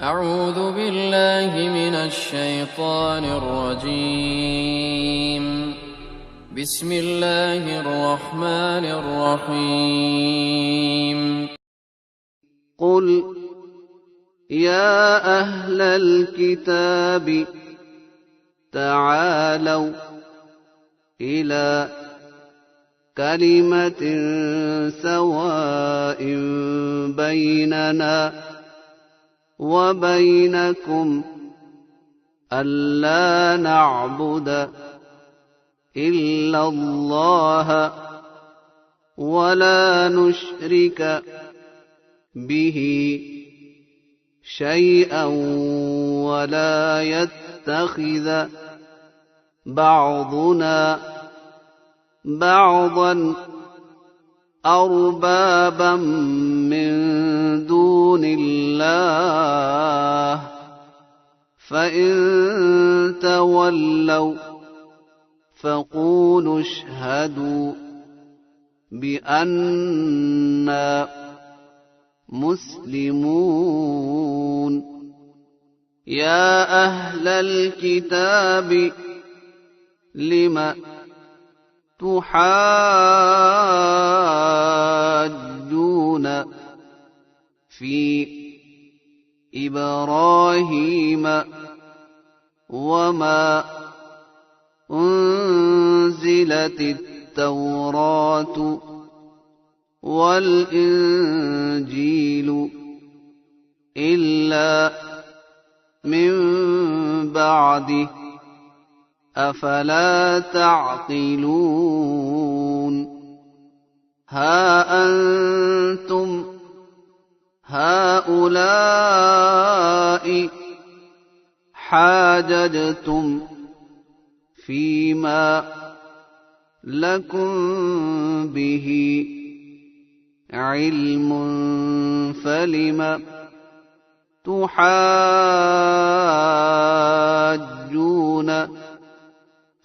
أعوذ بالله من الشيطان الرجيم. بسم الله الرحمن الرحيم. قل يا أهل الكتاب تعالوا إلى كلمة سواء بيننا وبينكم ألا نعبد إلا الله ولا نشرك به شيئا ولا يتخذ بعضنا بعضا أربابا من دون الله فإن تولوا فقولوا اشهدوا بأننا مسلمون. يا أهل الكتاب لم تحاجون في إبراهيم وما أنزلت التوراة والإنجيل إلا من بعده أفلا تعقلون. ها أنتم هؤلاء حاججتم فيما لكم به علم فلم تحاجون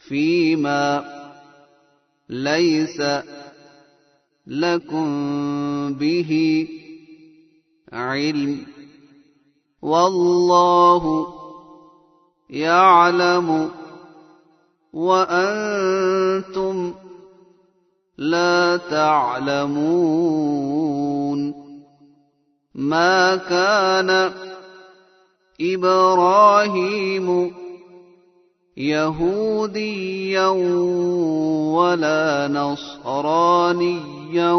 فيما ليس لكم به علم والله يعلم وأنتم لا تعلمون. ما كان إبراهيم يهوديا ولا نصرانيا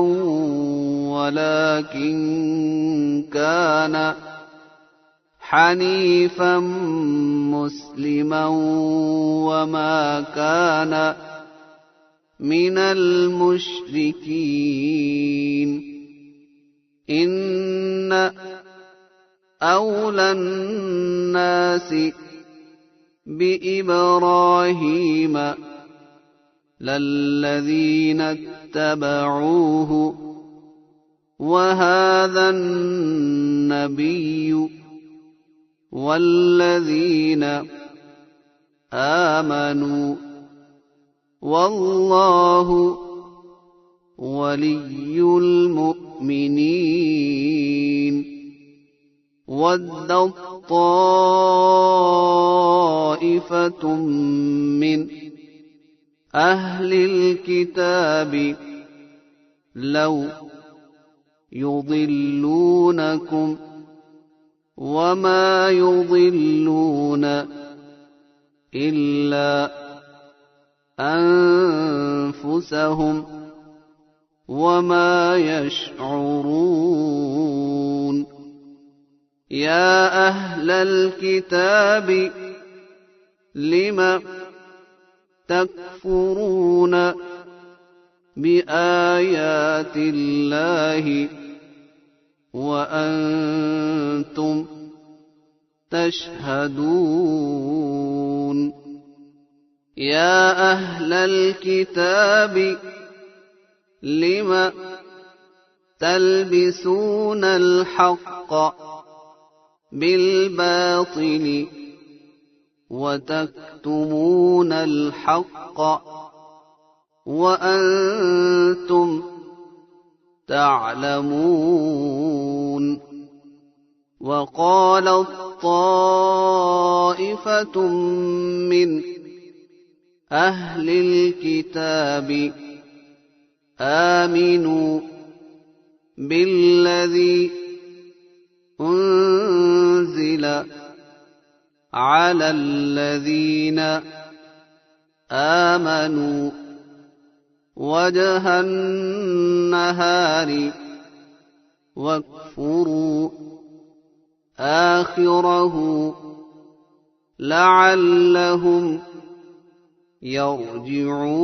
ولكن كان حنيفا مسلما وما كان من المشركين. إن أولى الناس بإبراهيم للذين اتبعوه وهذا النبي والذين آمنوا والله ولي المؤمنين. ودت طائفة من أهل الكتاب لو يضلونكم وما يضلون إلا أنفسهم وما يشعرون. يا أهل الكتاب لم تكفرون بآيات الله وأنتم تشهدون. يا أهل الكتاب لم تلبسون الحق بالباطل وتكتمون الحق وأنتم تعلمون. وقالت طائفة من أهل الكتاب آمنوا بالذي أنزل على الذين آمنوا وجه النهار واكفروا آخره لعلهم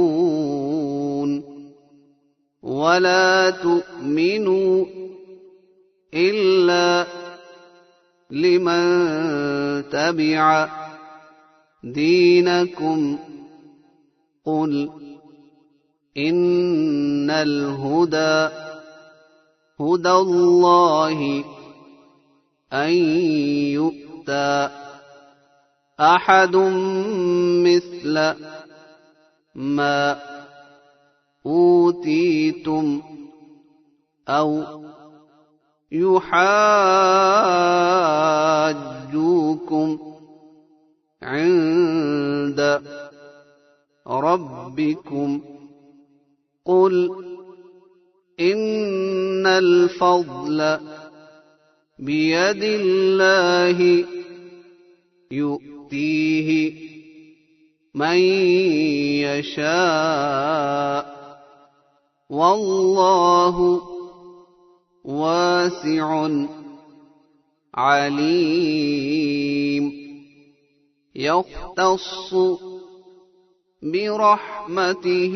يرجعون ولا تؤمنوا إلا لمن تبع دينكم قل إن الهدى هدى الله أن يؤتى أحد مثل ما أوتيتم أو يحاجوكم عند ربكم قل إن الفضل بيد الله يؤتيه من يشاء والله واسع عليم يختص برحمته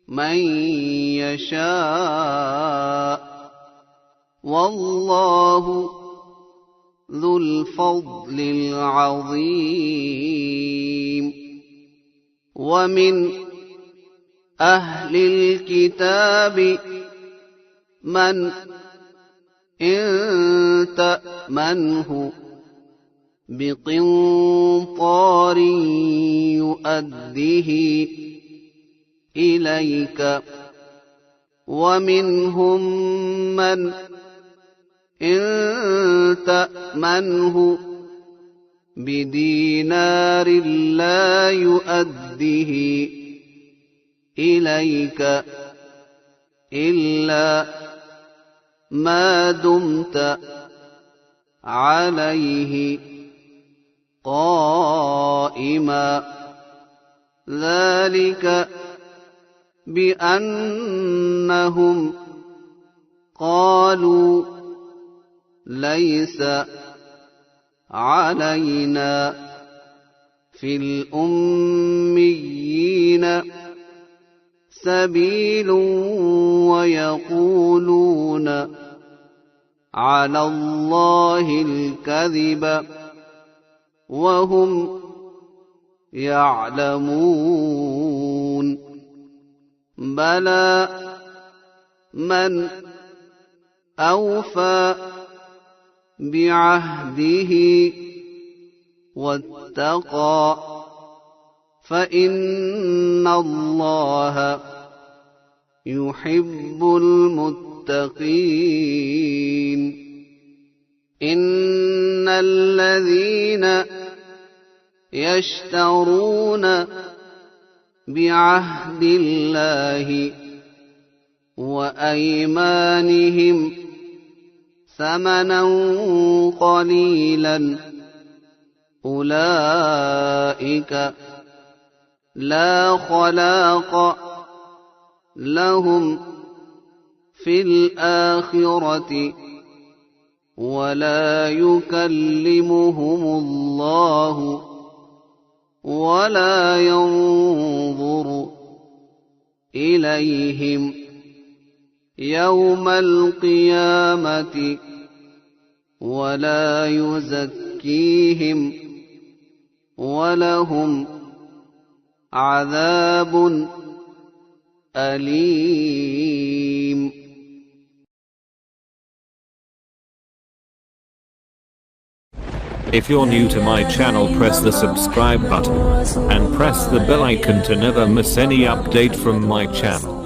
من يشاء والله ذو الفضل العظيم ومن أهل الكتاب من إن تأمنه بقنطار يؤده إليك ومنهم من إن تأمنه بدينار لا يؤده إليك إلا ما دمت عليه قائما ذلك بأنهم قالوا ليس علينا في الأميين سبيل ويقولون على الله الكذب وهم يعلمون بلى من أوفى بعهده واتقى فإن الله يحب المتقين إن الذين يشترون بعهد الله وأيمانهم ثمنا قليلا أولئك لا خلاق لهم في الآخرة ولا يكلمهم الله ولا ينظر إليهم يوم القيامة ولا يزكيهم ولهم عذاب أليم. If you're new to my channel, press the subscribe button and press the bell icon to never miss any update from my channel.